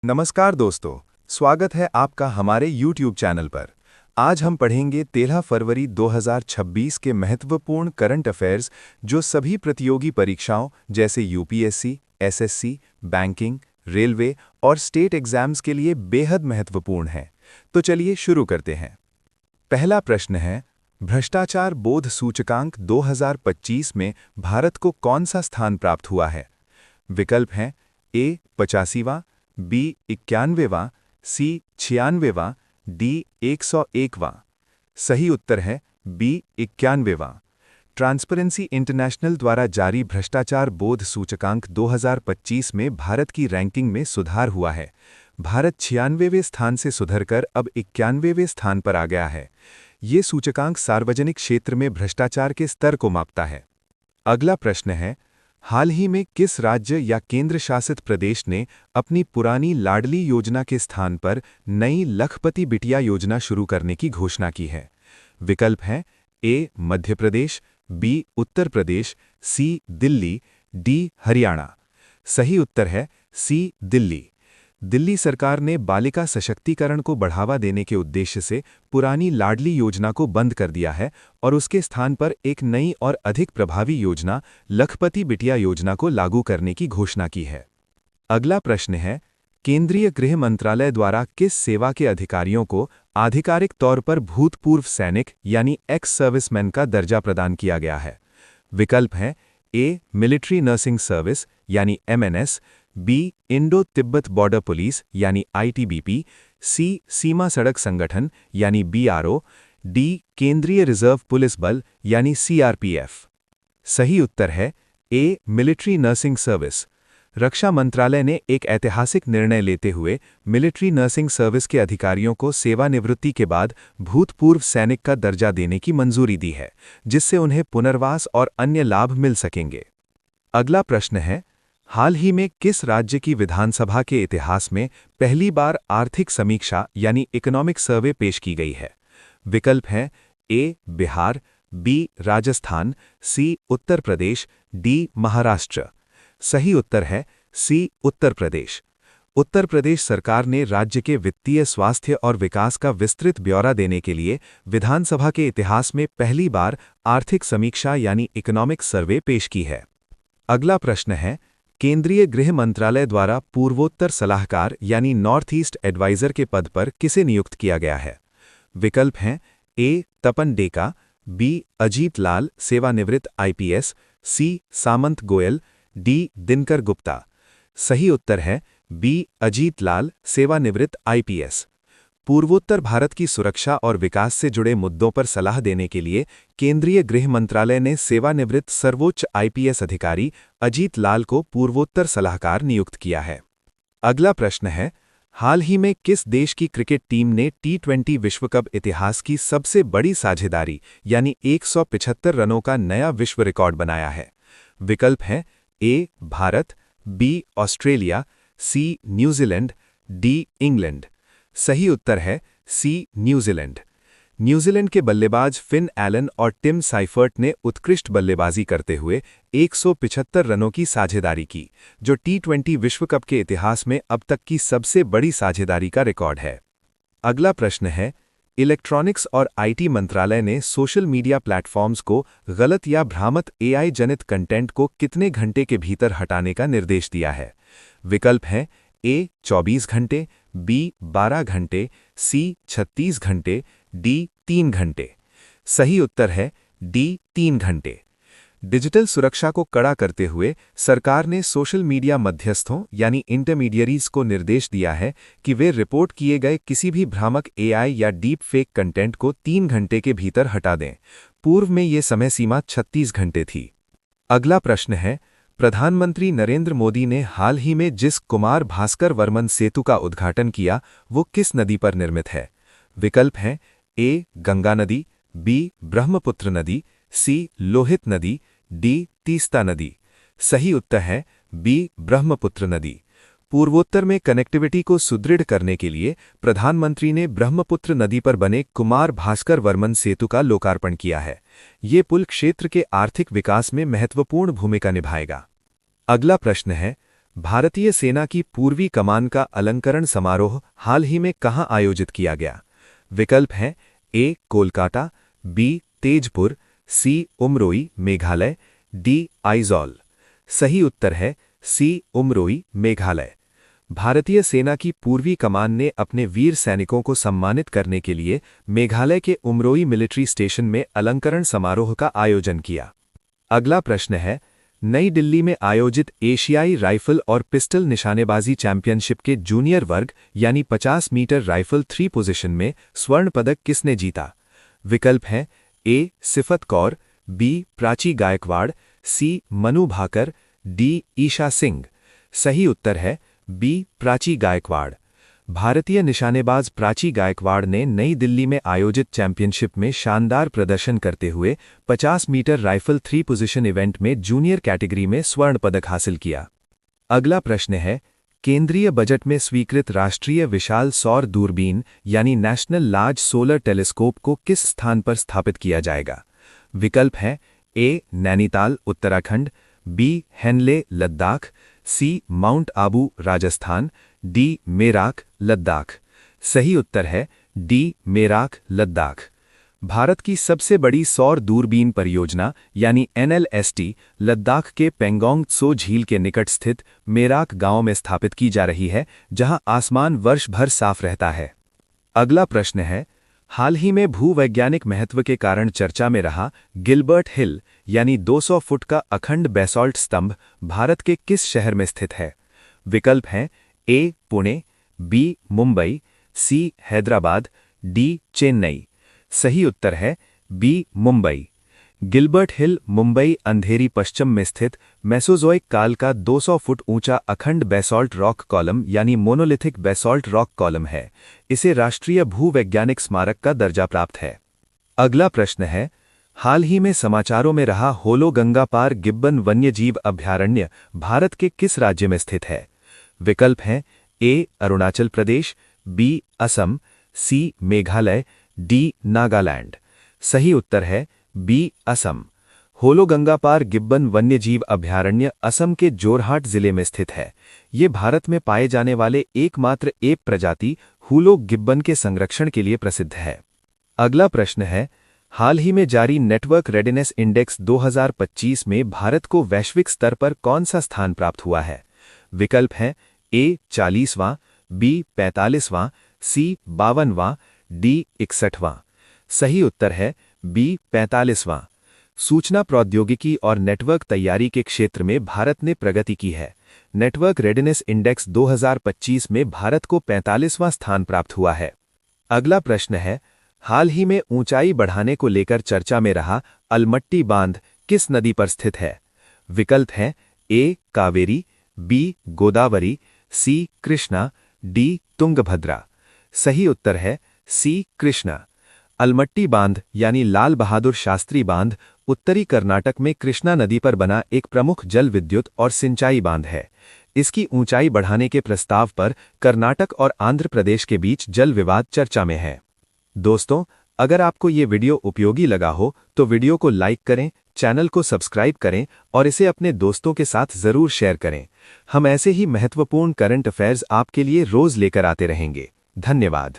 नमस्कार दोस्तों, स्वागत है आपका हमारे YouTube चैनल पर। आज हम पढ़ेंगे 13 फरवरी 2026 के महत्वपूर्ण करंट अफेयर्स जो सभी प्रतियोगी परीक्षाओं जैसे यूपीएससी, एसएससी, बैंकिंग, रेलवे और स्टेट एग्जाम्स के लिए बेहद महत्वपूर्ण हैं। तो चलिए शुरू करते हैं। पहला प्रश्न है, भ्रष्टाचार बोध सूचकांक 2025 में भारत को कौन सा स्थान प्राप्त हुआ है? विकल्प हैं ए 85वां, बी 91वां, सी 96वां, डी 101वां। सही उत्तर है बी 91वां। ट्रांसपेरेंसी इंटरनेशनल द्वारा जारी भ्रष्टाचार बोध सूचकांक 2025 में भारत की रैंकिंग में सुधार हुआ है। भारत 96वें स्थान से सुधरकर अब 91वें स्थान पर आ गया है। ये सूचकांक सार्वजनिक क्षेत्र में भ्रष्टाचार के स्तर को मापता है। अगला प्रश्न है, हाल ही में किस राज्य या केंद्र शासित प्रदेश ने अपनी पुरानी लाडली योजना के स्थान पर नई लखपति बिटिया योजना शुरू करने की घोषणा की है? विकल्प हैं ए मध्य प्रदेश, बी उत्तर प्रदेश, सी दिल्ली, डी हरियाणा। सही उत्तर है सी दिल्ली। दिल्ली सरकार ने बालिका सशक्तिकरण को बढ़ावा देने के उद्देश्य से पुरानी लाडली योजना को बंद कर दिया है और उसके स्थान पर एक नई और अधिक प्रभावी योजना लखपति बिटिया योजना को लागू करने की घोषणा की है। अगला प्रश्न है, केंद्रीय गृह मंत्रालय द्वारा किस सेवा के अधिकारियों को आधिकारिक तौर पर भूतपूर्व सैनिक यानी एक्स सर्विसमैन का दर्जा प्रदान किया गया है? विकल्प हैं ए मिलिट्री नर्सिंग सर्विस यानी MNS, B Indo Tibet border police यानी आईटीबीपी, सी सीमा सड़क संगठन यानी बीआरओ, डी केंद्रीय रिजर्व पुलिस बल यानी सीआरपीएफ। सही उत्तर है ए मिलिट्री नर्सिंग सर्विस। रक्षा मंत्रालय ने एक ऐतिहासिक निर्णय लेते हुए मिलिट्री नर्सिंग सर्विस के अधिकारियों को सेवानिवृत्ति के बाद भूतपूर्व सैनिक का दर्जा देने की मंजूरी दी है, जिससे उन्हें पुनर्वास और अन्य लाभ मिल सकेंगे। अगला प्रश्न है, हाल ही में किस राज्य की विधानसभा के इतिहास में पहली बार आर्थिक समीक्षा यानी इकोनॉमिक सर्वे पेश की गई है? विकल्प हैं ए बिहार, बी राजस्थान, सी उत्तर प्रदेश, डी महाराष्ट्र। सही उत्तर है सी उत्तर प्रदेश। उत्तर प्रदेश सरकार ने राज्य के वित्तीय स्वास्थ्य और विकास का विस्तृत ब्यौरा देने के लिए विधानसभा के इतिहास में पहली बार आर्थिक समीक्षा यानी इकोनॉमिक सर्वे पेश की है। अगला प्रश्न है, केंद्रीय गृह मंत्रालय द्वारा पूर्वोत्तर सलाहकार यानी नॉर्थ ईस्ट एडवाइजर के पद पर किसे नियुक्त किया गया है? विकल्प हैं ए तपन डेका, बी अजीत लाल सेवानिवृत्त आईपीएस, सी सामंत गोयल, डी दिनकर गुप्ता। सही उत्तर है बी अजीत लाल सेवानिवृत्त आईपीएस। पूर्वोत्तर भारत की सुरक्षा और विकास से जुड़े मुद्दों पर सलाह देने के लिए केंद्रीय गृह मंत्रालय ने सेवानिवृत्त सर्वोच्च आईपीएस अधिकारी अजीत लाल को पूर्वोत्तर सलाहकार नियुक्त किया है। अगला प्रश्न है, हाल ही में किस देश की क्रिकेट टीम ने टी20 विश्व कप इतिहास की सबसे बड़ी साझेदारी यानी 175 रनों का नया विश्व रिकॉर्ड बनाया है? विकल्प हैं ए भारत, बी ऑस्ट्रेलिया, सी न्यूजीलैंड, डी इंग्लैंड। सही उत्तर है सी न्यूजीलैंड। न्यूजीलैंड के बल्लेबाज फिन एलन और टिम साइफर्ट ने उत्कृष्ट बल्लेबाजी करते हुए 175 रनों की साझेदारी की, जो टी20 विश्व कप के इतिहास में अब तक की सबसे बड़ी साझेदारी का रिकॉर्ड है। अगला प्रश्न है, इलेक्ट्रॉनिक्स और आईटी मंत्रालय ने सोशल मीडिया प्लेटफॉर्म्स को गलत या भ्रामक एआई जनित कंटेंट को कितने घंटे के भीतर हटाने का निर्देश दिया है? विकल्प हैं ए 24 घंटे, बी 12 घंटे, सी 36 घंटे, डी 3 घंटे। सही उत्तर है डी 3 घंटे। डिजिटल सुरक्षा को कड़ा करते हुए सरकार ने सोशल मीडिया मध्यस्थों यानी इंटरमीडियरीज को निर्देश दिया है कि वे रिपोर्ट किए गए किसी भी भ्रामक एआई या डीप फेक कंटेंट को 3 घंटे के भीतर हटा दें। पूर्व में ये समय सीमा 36 घंटे थी। अगला प्रश्न है, प्रधानमंत्री नरेंद्र मोदी ने हाल ही में जिस कुमार भास्कर वर्मन सेतु का उद्घाटन किया वो किस नदी पर निर्मित है? विकल्प हैं ए गंगा नदी, बी ब्रह्मपुत्र नदी, सी लोहित नदी, डी तीस्ता नदी। सही उत्तर है बी ब्रह्मपुत्र नदी। पूर्वोत्तर में कनेक्टिविटी को सुदृढ़ करने के लिए प्रधानमंत्री ने ब्रह्मपुत्र नदी पर बने कुमार भास्कर वर्मन सेतु का लोकार्पण किया है। ये पुल क्षेत्र के आर्थिक विकास में महत्वपूर्ण भूमिका निभाएगा। अगला प्रश्न है, भारतीय सेना की पूर्वी कमान का अलंकरण समारोह हाल ही में कहाँ आयोजित किया गया? विकल्प हैं ए. कोलकाता, बी. तेजपुर, सी. उमरोई, मेघालय, डी. आइजॉल। सही उत्तर है सी. उमरोई, मेघालय। भारतीय सेना की पूर्वी कमान ने अपने वीर सैनिकों को सम्मानित करने के लिए मेघालय के उमरोई मिलिट्री स्टेशन में अलंकरण समारोह का आयोजन किया। अगला प्रश्न है, नई दिल्ली में आयोजित एशियाई राइफल और पिस्टल निशानेबाजी चैंपियनशिप के जूनियर वर्ग यानी 50 मीटर राइफल 3 पोजीशन में स्वर्ण पदक किसने जीता? विकल्प हैं ए. सिफत कौर, बी. प्राची गायकवाड़, सी. मनु भाकर, डी. ईशा सिंह। सही उत्तर है बी. प्राची गायकवाड़। भारतीय निशानेबाज प्राची गायकवाड़ ने नई दिल्ली में आयोजित चैंपियनशिप में शानदार प्रदर्शन करते हुए 50 मीटर राइफल 3 पोजीशन इवेंट में जूनियर कैटेगरी में स्वर्ण पदक हासिल किया। अगला प्रश्न है, केंद्रीय बजट में स्वीकृत राष्ट्रीय विशाल सौर दूरबीन यानी नेशनल लार्ज सोलर टेलीस्कोप को किस स्थान पर स्थापित किया जाएगा? विकल्प हैं A. Nainital, Uttarakhand, B. Hanle, Ladakh, C. Mount Abu, Rajasthan, D. Merak, Ladakh. सही उत्तर है डी. मेराक, लद्दाख। भारत की सबसे बड़ी सौर दूरबीन परियोजना यानी NLST लद्दाख के पेंगोंग त्सो झील के निकट स्थित मेराक गांव में स्थापित की जा रही है, जहां आसमान वर्ष भर साफ रहता है। अगला प्रश्न है, हाल ही में भूवैज्ञानिक महत्व के कारण चर्चा में रहा गिलबर्ट हिल यानी 200 फुट का अखंड बेसॉल्ट स्तंभ भारत के किस शहर में स्थित है? विकल्प हैं ए. पुणे, बी. मुंबई, सी. हैदराबाद, डी. चेन्नई। सही उत्तर है बी. मुंबई। गिलबर्ट हिल मुंबई अंधेरी पश्चिम में स्थित मेसोजोइक काल का 200 फुट ऊंचा अखंड बेसॉल्ट रॉक कॉलम यानी मोनोलिथिक बेसॉल्ट रॉक कॉलम है। इसे राष्ट्रीय भूवैज्ञानिक स्मारक का दर्जा प्राप्त है। अगला प्रश्न है, हाल ही में समाचारों में रहा होलो गंगा पार गिब्बन वन्यजीव अभयारण्य भारत के किस राज्य में स्थित है? विकल्प हैं ए. अरुणाचल प्रदेश, बी. असम, सी. मेघालय, डी. नागालैंड। सही उत्तर है बी. असम। होलो गंगा पार गिब्बन वन्यजीव अभयारण्य असम के जोरहाट जिले में स्थित है। ये भारत में पाए जाने वाले एकमात्र एप प्रजाति हुलो गिब्बन के संरक्षण के लिए प्रसिद्ध है। अगला प्रश्न है, हाल ही में जारी नेटवर्क रेडिनेस इंडेक्स 2025 में भारत को वैश्विक स्तर पर कौन सा स्थान प्राप्त हुआ है? विकल्प हैं ए. 40वां, बी. 45वां, सी. 52वां, डी. 61वां। सही उत्तर है बी. 45वां। सूचना प्रौद्योगिकी और नेटवर्क तैयारी के क्षेत्र में भारत ने प्रगति की है। नेटवर्क रेडिनेस इंडेक्स 2025 में भारत को 45वां स्थान प्राप्त हुआ है। अगला प्रश्न है, हाल ही में ऊंचाई बढ़ाने को लेकर चर्चा में रहा अलमट्टी बांध किस नदी पर स्थित है? विकल्प हैं ए. कावेरी, बी. गोदावरी, सी. कृष्णा, डी. तुंगभद्रा। सही उत्तर है सी. कृष्णा। अलमट्टी बांध यानी लाल बहादुर शास्त्री बांध उत्तरी कर्नाटक में कृष्णा नदी पर बना एक प्रमुख जल विद्युत और सिंचाई बांध है। इसकी ऊंचाई बढ़ाने के प्रस्ताव पर कर्नाटक और आंध्र प्रदेश के बीच जल विवाद चर्चा में है। दोस्तों, अगर आपको ये वीडियो उपयोगी लगा हो तो वीडियो को लाइक करें, चैनल को सब्सक्राइब करें और इसे अपने दोस्तों के साथ ज़रूर शेयर करें। हम ऐसे ही महत्वपूर्ण करंट अफेयर्स आपके लिए रोज़ लेकर आते रहेंगे। धन्यवाद।